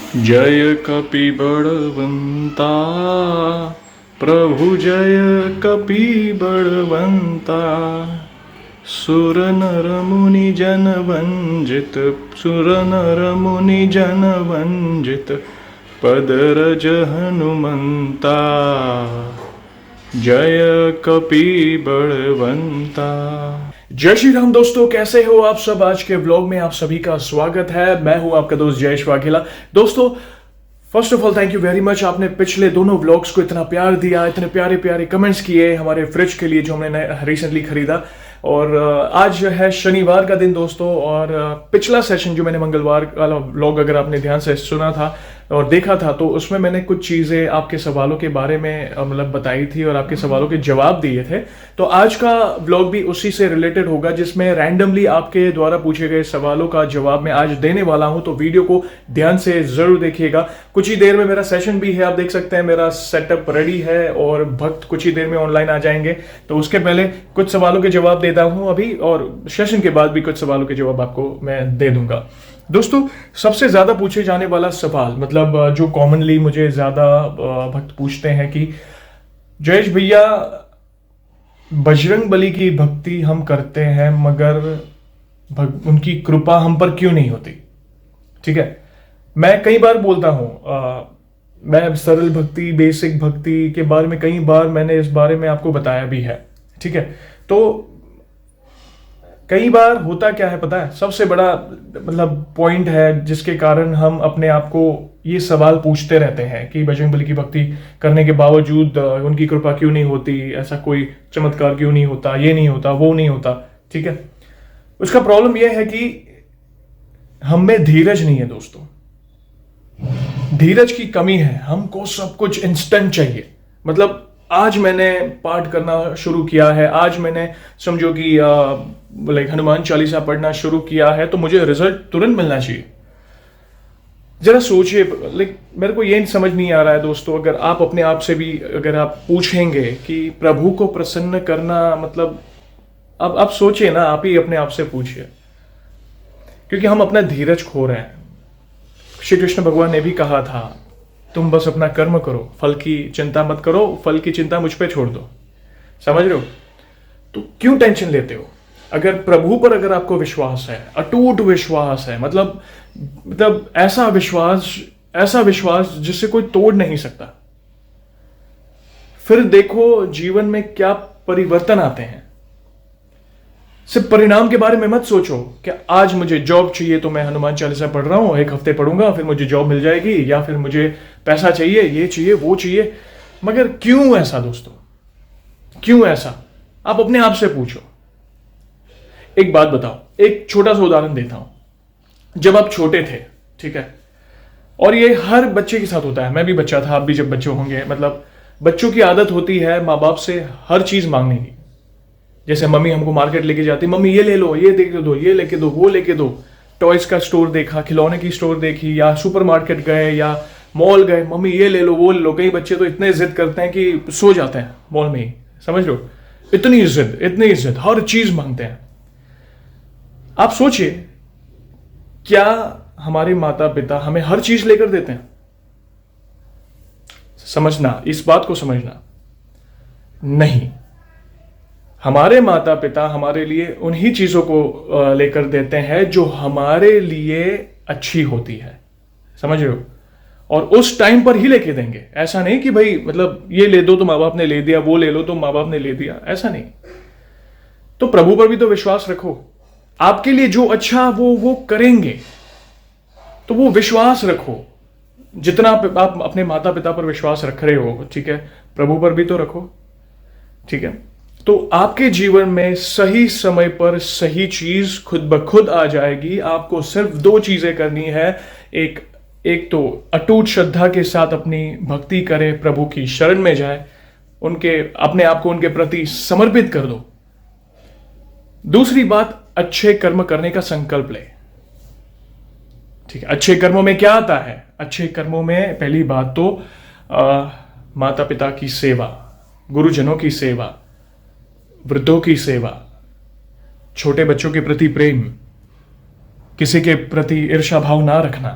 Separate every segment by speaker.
Speaker 1: जय कपि बड़वंता, प्रभु जय कपि बड़वंता। सुर नर मुनि जन वंजित, सुर नर मुनि जन वंजित, पद रज हनुमंता। जय कपि बड़वंता। जय श्री राम दोस्तों, कैसे हो आप सब। आज के व्लॉग में आप सभी का स्वागत है। मैं हूं आपका दोस्त जयेश वाघेला। दोस्तों, first of all thank you very much. आपने पिछले दोनों व्लॉग्स को इतना प्यार दिया, इतने प्यारे प्यारे कमेंट्स किए हमारे फ्रिज के लिए जो हमने रिसेंटली खरीदा। और आज है शनिवार का दिन दोस्तों, और पिछला सेशन जो मैंने मंगलवार वाला व्लॉग अगर आपने ध्यान से सुना था और देखा था, तो उसमें मैंने कुछ चीज़ें आपके सवालों के बारे में मतलब बताई थी और आपके सवालों के जवाब दिए थे। तो आज का व्लॉग भी उसी से रिलेटेड होगा, जिसमें रैंडमली आपके द्वारा पूछे गए सवालों का जवाब मैं आज देने वाला हूं। तो वीडियो को ध्यान से जरूर देखिएगा। कुछ ही देर में मेरा सेशन भी है, आप देख सकते हैं मेरा सेटअप रेडी है और भक्त कुछ ही देर में ऑनलाइन आ जाएंगे। तो उसके पहले कुछ सवालों के जवाब देता हूं अभी, और सेशन के बाद भी कुछ सवालों के जवाब आपको मैं दे दूंगा। दोस्तों, सबसे ज्यादा पूछे जाने वाला सवाल, मतलब जो कॉमनली मुझे ज्यादा भक्त पूछते हैं कि जयेश भैया, बजरंग बली की भक्ति हम करते हैं मगर उनकी कृपा हम पर क्यों नहीं होती। ठीक है, मैं कई बार बोलता हूं, मैं सरल भक्ति, बेसिक भक्ति के बारे में कई बार मैंने इस बारे में आपको बताया भी है। ठीक है, तो कई बार होता क्या है पता है, सबसे बड़ा मतलब पॉइंट है जिसके कारण हम अपने आप को ये सवाल पूछते रहते हैं कि बजरंग बली की भक्ति करने के बावजूद उनकी कृपा क्यों नहीं होती, ऐसा कोई चमत्कार क्यों नहीं होता, ये नहीं होता, वो नहीं होता। ठीक है, उसका प्रॉब्लम यह है कि हम में धीरज नहीं है दोस्तों, धीरज की कमी है। हमको सब कुछ इंस्टेंट चाहिए। मतलब आज मैंने पाठ करना शुरू किया है, आज मैंने समझो कि लाइक हनुमान चालीसा पढ़ना शुरू किया है, तो मुझे रिजल्ट तुरंत मिलना चाहिए। जरा सोचिए, लाइक मेरे को ये समझ नहीं आ रहा है दोस्तों, अगर आप अपने आप से भी अगर आप पूछेंगे कि प्रभु को प्रसन्न करना मतलब, अब आप सोचिए ना, आप ही अपने आप से पूछिए, क्योंकि हम अपना धीरज खो रहे हैं। श्री कृष्ण भगवान ने भी कहा था, तुम बस अपना कर्म करो, फल की चिंता मत करो, फल की चिंता मुझ पे छोड़ दो। समझ रहे हो? तो क्यों टेंशन लेते हो? अगर प्रभु पर अगर आपको विश्वास है, अटूट विश्वास है, मतलब ऐसा विश्वास जिसे कोई तोड़ नहीं सकता, फिर देखो जीवन में क्या परिवर्तन आते हैं। सिर्फ परिणाम के बारे में मत सोचो कि आज मुझे जॉब चाहिए तो मैं हनुमान चालीसा पढ़ रहा हूं, एक हफ्ते पढ़ूंगा फिर मुझे जॉब मिल जाएगी, या फिर मुझे पैसा चाहिए, ये चाहिए, वो चाहिए। मगर क्यों ऐसा दोस्तों, क्यों ऐसा? आप अपने आप से पूछो। एक बात बताओ, एक छोटा सा उदाहरण देता हूं। जब आप छोटे थे, ठीक है, और ये हर बच्चे के साथ होता है, मैं भी बच्चा था, आप भी जब बच्चे होंगे, मतलब बच्चों की आदत होती है माँ बाप से हर चीज मांगने की। जैसे मम्मी हमको मार्केट लेके जाती, मम्मी ये ले लो, ये लेके दो, ये लेके दो, वो लेके दो। टॉयज का स्टोर देखा, खिलौने की स्टोर देखी, या सुपरमार्केट गए या मॉल गए, मम्मी ये ले लो, वो ले लो। कई बच्चे तो इतने जिद करते हैं कि सो जाते हैं मॉल में ही। समझ लो, इतनी जिद, हर चीज मांगते हैं। आप सोचिए, क्या हमारे माता पिता हमें हर चीज लेकर देते हैं? समझना, इस बात को समझना। नहीं, हमारे माता पिता हमारे लिए उन्हीं चीजों को लेकर देते हैं जो हमारे लिए अच्छी होती है। समझ रहे हो? और उस टाइम पर ही लेके देंगे। ऐसा नहीं कि भाई मतलब ये ले दो तो माँ बाप ने ले दिया, वो ले लो तो माँ बाप ने ले दिया, ऐसा नहीं। तो प्रभु पर भी तो विश्वास रखो, आपके लिए जो अच्छा वो करेंगे, तो वो विश्वास रखो। जितना आप अपने माता पिता पर विश्वास रख रहे हो, ठीक है, प्रभु पर भी तो रखो। ठीक है, तो आपके जीवन में सही समय पर सही चीज खुद ब खुद आ जाएगी। आपको सिर्फ दो चीजें करनी है। एक तो अटूट श्रद्धा के साथ अपनी भक्ति करें, प्रभु की शरण में जाए, अपने आप को उनके प्रति समर्पित कर दो। दूसरी बात, अच्छे कर्म करने का संकल्प ले। ठीक है, अच्छे कर्मों में क्या आता है? अच्छे कर्मों में पहली बात तो माता पिता की सेवा, गुरुजनों की सेवा, वृद्धों की सेवा, छोटे बच्चों के प्रति प्रेम, किसी के प्रति ईर्ष्या भाव ना रखना,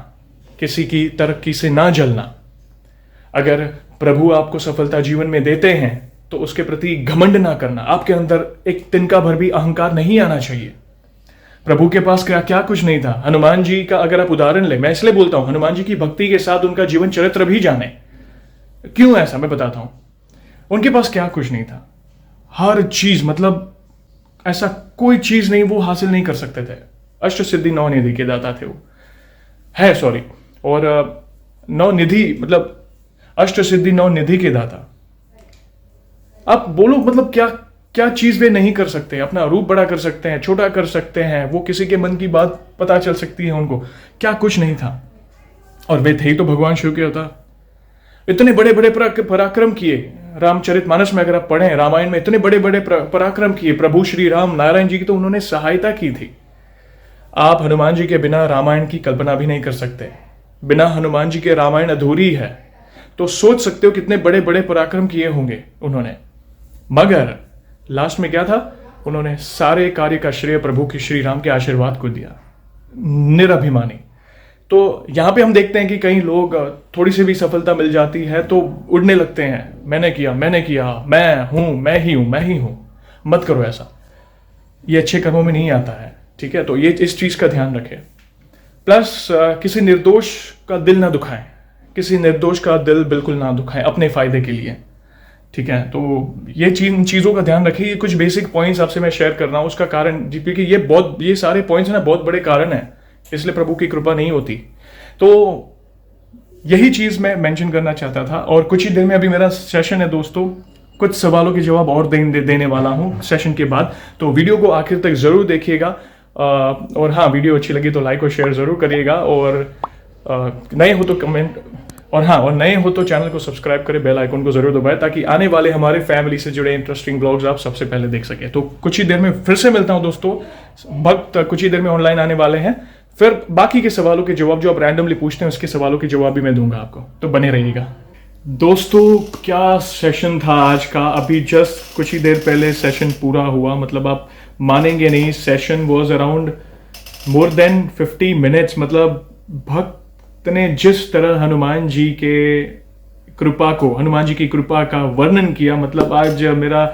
Speaker 1: किसी की तरक्की से ना जलना। अगर प्रभु आपको सफलता जीवन में देते हैं तो उसके प्रति घमंड ना करना। आपके अंदर एक तिनका भर भी अहंकार नहीं आना चाहिए। प्रभु के पास क्या क्या कुछ नहीं था। हनुमान जी का अगर आप उदाहरण ले, मैं इसलिए बोलता हूं हनुमान जी की भक्ति के साथ उनका जीवन चरित्र भी जाने। क्यों ऐसा मैं बताता हूं। उनके पास क्या कुछ नहीं था, हर चीज, मतलब ऐसा कोई चीज नहीं वो हासिल नहीं कर सकते थे। अष्ट सिद्धि नौ निधि के दाता थे वो, है सॉरी, और नौ निधि मतलब अष्ट सिद्धि नौ निधि के दाता। आप बोलो मतलब क्या क्या चीज वे नहीं कर सकते। अपना रूप बड़ा कर सकते हैं, छोटा कर सकते हैं, वो किसी के मन की बात पता चल सकती है उनको। क्या कुछ नहीं था, और वे थे ही तो भगवान शिव के अवतार। इतने बड़े बड़े पराक्रम किए। रामचरितमानस में अगर आप पढ़ें, रामायण में इतने बड़े बड़े पराक्रम किए प्रभु श्री राम नारायण जी की, तो उन्होंने सहायता की थी। आप हनुमान जी के बिना रामायण की कल्पना भी नहीं कर सकते। बिना हनुमान जी के रामायण अधूरी है। तो सोच सकते हो कितने बड़े बड़े पराक्रम किए होंगे उन्होंने। मगर लास्ट में क्या था, उन्होंने सारे कार्य का श्रेय प्रभु की श्री राम के आशीर्वाद को दिया, निरभिमानी। तो यहां पे हम देखते हैं कि कई लोग थोड़ी सी भी सफलता मिल जाती है तो उड़ने लगते हैं, मैंने किया, मैं हूं, मैं ही हूं। मत करो ऐसा, ये अच्छे कर्मों में नहीं आता है। ठीक है, तो ये इस चीज का ध्यान रखें। प्लस किसी निर्दोष का दिल ना दुखाएं, किसी निर्दोष का दिल बिल्कुल ना दुखाएं अपने फायदे के लिए। ठीक है, तो ये चीजों का ध्यान रखिए। ये कुछ बेसिक पॉइंट्स आपसे मैं शेयर कर रहा हूं, उसका कारण क्योंकि ये सारे पॉइंट्स ना बहुत बड़े कारण है, इसलिए प्रभु की कृपा नहीं होती। तो यही चीज मैं मेंशन करना चाहता था। और कुछ ही देर में अभी मेरा सेशन है दोस्तों, कुछ सवालों के जवाब और देने वाला हूं सेशन के बाद। तो वीडियो को आखिर तक जरूर देखिएगा। और हाँ, वीडियो अच्छी लगी तो लाइक और शेयर जरूर करिएगा, और नए हो तो कमेंट, और नए हो तो चैनल को सब्सक्राइब करें, बेल आइकन को जरूर दबाएं, ताकि आने वाले हमारे फैमिली से जुड़े इंटरेस्टिंग ब्लॉग्स आप सबसे पहले देख सकें। तो कुछ ही देर में फिर से मिलता हूं दोस्तों, भक्त कुछ ही देर में ऑनलाइन आने वाले हैं। फिर बाकी के सवालों के जवाब जो आप रैंडमली पूछते हैं उसके सवालों के जवाब भी मैं दूंगा आपको, तो बने रहिएगा। दोस्तों क्या सेशन था आज का। अभी जस्ट कुछ ही देर पहले सेशन पूरा हुआ। मतलब आप मानेंगे नहीं, session was around more than 50 minutes. मतलब भक्त ने जिस तरह हनुमान जी की कृपा का वर्णन किया, मतलब आज मेरा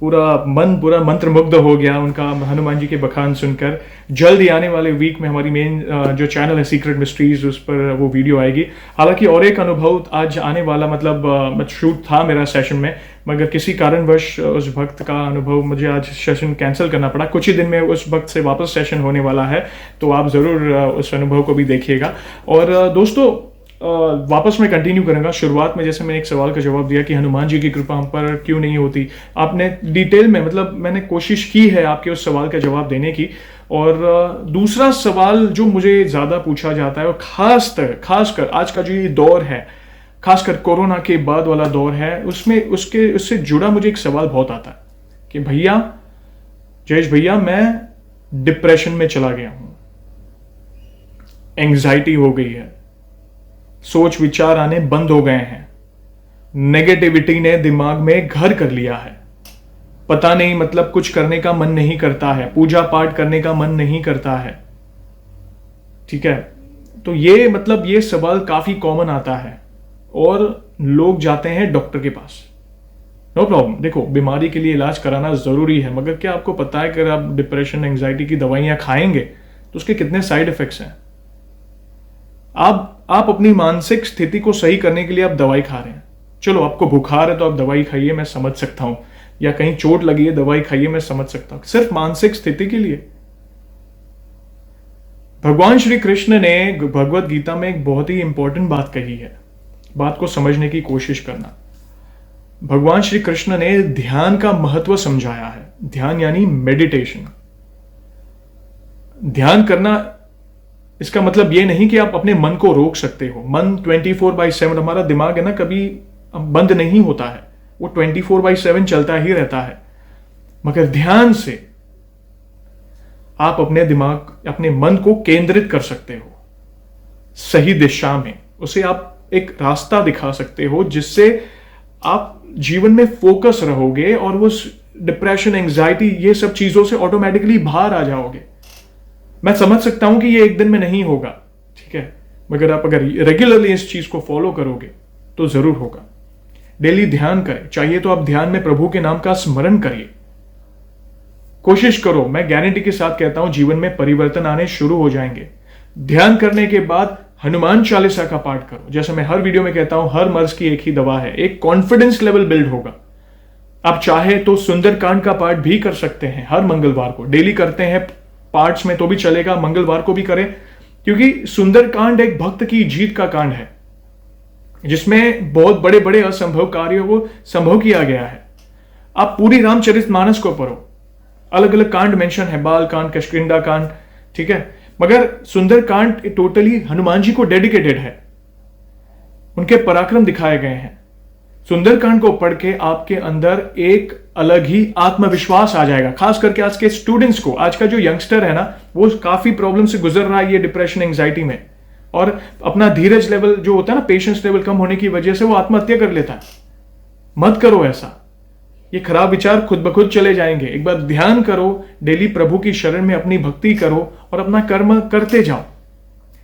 Speaker 1: पूरा मंत्रमुग्ध हो गया उनका हनुमान जी के बखान सुनकर। जल्द ही आने वाले वीक में हमारी मेन जो चैनल है सीक्रेट मिस्ट्रीज, उस पर वो वीडियो आएगी। हालांकि और एक अनुभव आज आने वाला, मतलब शूट था मेरा सेशन में, मगर किसी कारणवश उस भक्त का अनुभव मुझे आज सेशन कैंसिल करना पड़ा। कुछ ही दिन में उस भक्त से वापस सेशन होने वाला है, तो आप जरूर उस अनुभव को भी देखिएगा। और दोस्तों वापस मैं कंटिन्यू करूंगा। शुरुआत में जैसे मैंने एक सवाल का जवाब दिया कि हनुमान जी की कृपा हम पर क्यों नहीं होती, आपने डिटेल में, मतलब मैंने कोशिश की है आपके उस सवाल का जवाब देने की। और दूसरा सवाल जो मुझे ज्यादा पूछा जाता है, और खासकर आज का जो ये दौर है, खासकर कोरोना के बाद वाला दौर है, उससे जुड़ा मुझे एक सवाल बहुत आता है कि जयेश भैया मैं डिप्रेशन में चला गया हूं, एंग्जाइटी हो गई है, सोच विचार आने बंद हो गए हैं, नेगेटिविटी ने दिमाग में घर कर लिया है, पता नहीं मतलब कुछ करने का मन नहीं करता है, पूजा पाठ करने का मन नहीं करता है। ठीक है, तो ये सवाल काफी कॉमन आता है और लोग जाते हैं डॉक्टर के पास। नो प्रॉब्लम, देखो बीमारी के लिए इलाज कराना जरूरी है, मगर क्या आपको पता है कि अगर आप डिप्रेशन एंग्जाइटी की दवाइयां खाएंगे तो उसके कितने साइड इफेक्ट्स हैं। आप अपनी मानसिक स्थिति को सही करने के लिए आप दवाई खा रहे हैं। चलो आपको बुखार है तो आप दवाई खाइए, मैं समझ सकता हूं, या कहीं चोट लगी है दवाई खाइए, मैं समझ सकता हूं, सिर्फ मानसिक स्थिति के लिए। भगवान श्री कृष्ण ने भगवत गीता में एक बहुत ही इंपॉर्टेंट बात कही है, बात को समझने की कोशिश करना। भगवान श्री कृष्ण ने ध्यान का महत्व समझाया है। ध्यान यानी मेडिटेशन। ध्यान करना इसका मतलब ये नहीं कि आप अपने मन को रोक सकते हो। मन 24/7, हमारा दिमाग है ना, कभी बंद नहीं होता है, वो 24/7 चलता ही रहता है। मगर ध्यान से आप अपने मन को केंद्रित कर सकते हो सही दिशा में। उसे आप एक रास्ता दिखा सकते हो जिससे आप जीवन में फोकस रहोगे और वो डिप्रेशन, एंग्जाइटी, ये सब चीजों से ऑटोमेटिकली बाहर आ जाओगे। मैं समझ सकता हूं कि ये एक दिन में नहीं होगा, ठीक है, मगर आप अगर रेगुलरली इस चीज को फॉलो करोगे तो जरूर होगा। डेली ध्यान करें, चाहिए तो आप ध्यान में प्रभु के नाम का स्मरण करिए, कोशिश करो। मैं गारंटी के साथ कहता हूं जीवन में परिवर्तन आने शुरू हो जाएंगे। ध्यान करने के बाद हनुमान चालीसा का पाठ करो। जैसे मैं हर वीडियो में कहता हूं, हर मर्ज की एक ही दवा है, एक कॉन्फिडेंस लेवल बिल्ड होगा। आप चाहे तो सुंदरकांड का पाठ भी कर सकते हैं हर मंगलवार को। डेली करते हैं पार्ट्स में तो भी चलेगा, मंगलवार को भी करें, क्योंकि सुंदरकांड एक भक्त की जीत का कांड है जिसमें बहुत बड़े बड़े असंभव कार्यों को संभव किया गया है। आप पूरी रामचरितमानस को पढ़ो, अलग अलग कांड मेंशन है, बाल कांड, किष्किंधा कांड, ठीक है, मगर सुंदरकांड टोटली हनुमान जी को डेडिकेटेड है, उनके पराक्रम दिखाए गए हैं। सुंदरकांड को पढ़ के आपके अंदर एक अलग ही आत्मविश्वास आ जाएगा। खास करके आज के स्टूडेंट्स को, आज का जो यंगस्टर है ना, वो काफी प्रॉब्लम से गुजर रहा है ये डिप्रेशन, एंजाइटी में, और अपना धीरज लेवल जो होता है ना, पेशेंस लेवल कम होने की वजह से वो आत्महत्या कर लेता है। मत करो ऐसा, ये खराब विचार खुद ब खुद चले जाएंगे। एक बार ध्यान करो, डेली प्रभु की शरण में अपनी भक्ति करो और अपना कर्म करते जाओ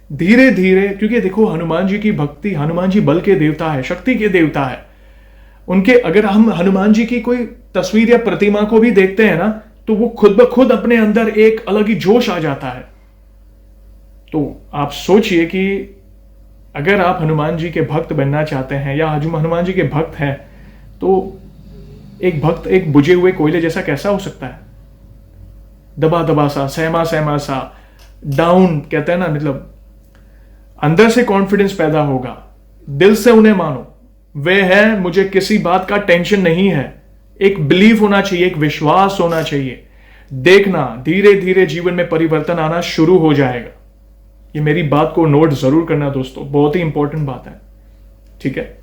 Speaker 1: धीरे धीरे। क्योंकि देखो, हनुमान जी की भक्ति, हनुमान जी बल के देवता है, शक्ति के देवता है। उनके अगर हम हनुमान जी की कोई तस्वीर या प्रतिमा को भी देखते हैं ना, तो वो खुद ब खुद अपने अंदर एक अलग ही जोश आ जाता है। तो आप सोचिए कि अगर आप हनुमान जी के भक्त बनना चाहते हैं या हनुमान जी के भक्त हैं, तो एक भक्त एक बुझे हुए कोयले जैसा कैसा हो सकता है? दबा दबा सा, सहमा सहमा सा, डाउन कहते हैं ना, मतलब अंदर से कॉन्फिडेंस पैदा होगा, दिल से उन्हें मानो, वे है, मुझे किसी बात का टेंशन नहीं है। एक बिलीव होना चाहिए, एक विश्वास होना चाहिए। देखना धीरे धीरे जीवन में परिवर्तन आना शुरू हो जाएगा। ये मेरी बात को नोट जरूर करना दोस्तों, बहुत ही इंपॉर्टेंट बात है, ठीक है।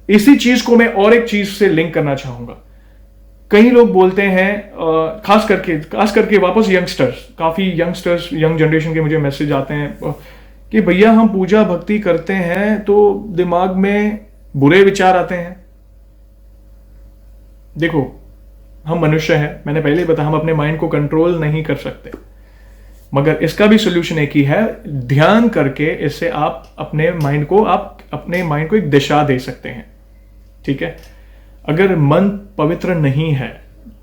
Speaker 1: इसी चीज को मैं और एक चीज से लिंक करना चाहूंगा। कई लोग बोलते हैं, खास करके वापस यंगस्टर्स, काफी यंगस्टर्स, यंग जनरेशन के मुझे मैसेज आते हैं कि भैया हम पूजा भक्ति करते हैं तो दिमाग में बुरे विचार आते हैं। देखो, हम मनुष्य हैं, मैंने पहले ही बताया, हम अपने माइंड को कंट्रोल नहीं कर सकते, मगर इसका भी सोल्यूशन एक ही है। ध्यान करके इससे आप अपने माइंड को एक दिशा दे सकते हैं, ठीक है। अगर मन पवित्र नहीं है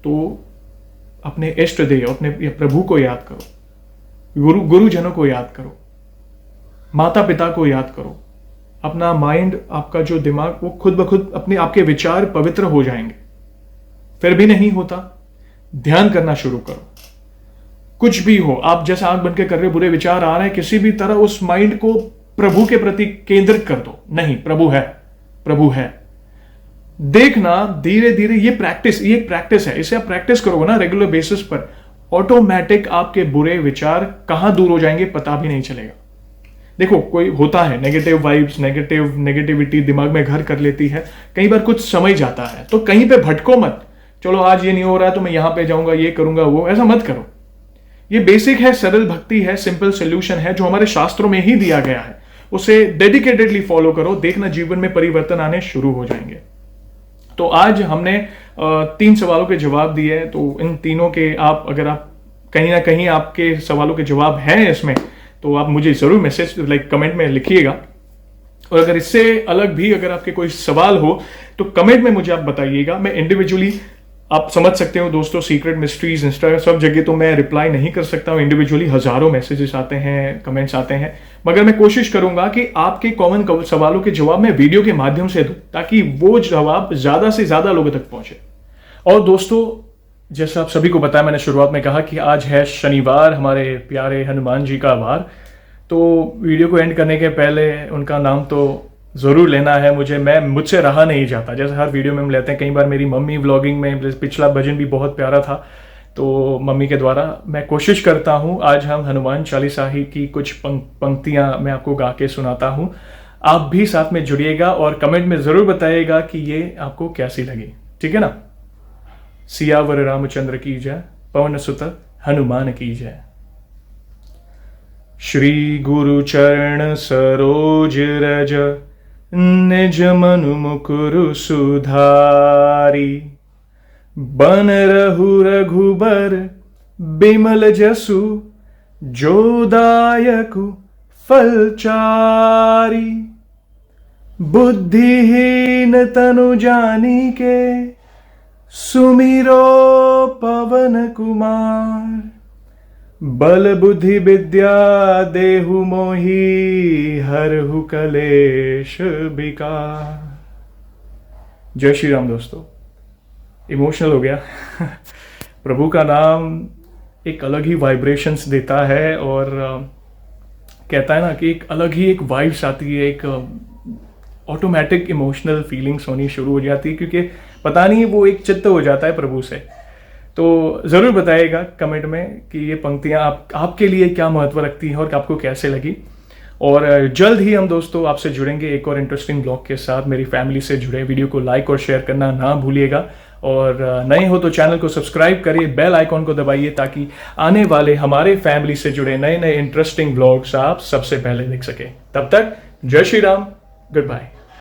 Speaker 1: तो अपने इष्ट देव, अपने प्रभु को याद करो, गुरुजनों को याद करो, माता पिता को याद करो। अपना माइंड, आपका जो दिमाग, वो खुद ब खुद आपके विचार पवित्र हो जाएंगे। फिर भी नहीं होता, ध्यान करना शुरू करो। कुछ भी हो, आप जैसे आंख बंद के कर रहे हो, बुरे विचार आ रहे हैं, किसी भी तरह उस माइंड को प्रभु के प्रति केंद्रित कर दो। नहीं, प्रभु है, प्रभु है। देखना धीरे धीरे, ये एक प्रैक्टिस है, इसे आप प्रैक्टिस करोगे ना रेगुलर बेसिस पर, ऑटोमेटिक आपके बुरे विचार कहां दूर हो जाएंगे पता भी नहीं चलेगा। देखो, कोई होता है नेगेटिव वाइब्स, नेगेटिविटी दिमाग में घर कर लेती है, कई बार कुछ समझ जाता है, तो कहीं पे भटको मत। चलो आज ये नहीं हो रहा है तो मैं यहां पे जाऊंगा, ये करूंगा, वो, ऐसा मत करो। ये बेसिक है, सरल भक्ति है, सिंपल सोल्यूशन है जो हमारे शास्त्रों में ही दिया गया है। उसे डेडिकेटेडली फॉलो करो, देखना जीवन में परिवर्तन आने शुरू हो जाएंगे। तो आज हमने 3 सवालों के जवाब दिए, तो इन तीनों के अगर आप कहीं ना कहीं आपके सवालों के जवाब हैं इसमें, तो आप मुझे जरूर मैसेज कमेंट में लिखिएगा। और अगर इससे अलग भी अगर आपके कोई सवाल हो तो कमेंट में मुझे आप बताइएगा। मैं इंडिविजुअली, आप समझ सकते हो दोस्तों, सीक्रेट मिस्ट्रीज, इंस्टाग्राम, सब जगह तो मैं रिप्लाई नहीं कर सकता हूँ। इंडिविजुअली हजारों मैसेजेस आते हैं, कमेंट्स आते हैं, मगर मैं कोशिश करूंगा कि आपके कॉमन सवालों के जवाब मैं वीडियो के माध्यम से दूं, ताकि वो जवाब ज्यादा से ज्यादा लोगों तक पहुंचे। और दोस्तों, जैसे आप सभी को पता है, मैंने शुरुआत में कहा कि आज है शनिवार, हमारे प्यारे हनुमान जी का वार। तो वीडियो को एंड करने के पहले उनका नाम तो जरूर लेना है मुझसे रहा नहीं जाता। जैसे हर वीडियो में हम लेते हैं, कई बार मेरी मम्मी व्लॉगिंग में, पिछला भजन भी बहुत प्यारा था, तो मम्मी के द्वारा मैं कोशिश करता हूँ आज हम हनुमान चालीसा ही की कुछ पंक्तियां मैं आपको गा के सुनाता हूँ। आप भी साथ में जुड़िएगा और कमेंट में जरूर बताइएगा कि ये आपको कैसी लगी, ठीक है ना। सियावर रामचंद्र की जय, पवन सुत हनुमान की जय। श्री गुरु चरण सरोज रज, निज मनु मुकुरु सुधारी। बन रहु रघुबर बिमल जसु, जो दायकु फलचारी, बुद्धिहीन तनु जानिके, सुमिरो पवन कुमार। बल बुद्धि विद्या देहु मोहि, हरहु कलेश विकार। जय श्री राम दोस्तों। इमोशनल हो गया। प्रभु का नाम एक अलग ही वाइब्रेशंस देता है और कहता है ना कि एक अलग ही एक वाइब्स आती है, एक ऑटोमेटिक इमोशनल फीलिंग्स होनी शुरू हो जाती है, क्योंकि पता नहीं वो एक चित्त हो जाता है प्रभु से। तो ज़रूर बताइएगा कमेंट में कि ये पंक्तियाँ आपके लिए क्या महत्व रखती हैं और आपको कैसे लगी। और जल्द ही हम दोस्तों आपसे जुड़ेंगे एक और इंटरेस्टिंग ब्लॉग के साथ। मेरी फैमिली से जुड़े, वीडियो को लाइक और शेयर करना ना भूलिएगा। और नए हो तो चैनल को सब्सक्राइब करिए, बेल आइकॉन को दबाइए, ताकि आने वाले हमारे फैमिली से जुड़े नए नए इंटरेस्टिंग ब्लॉग्स आप सबसे पहले देख सके। तब तक जय श्री राम, गुड बाय।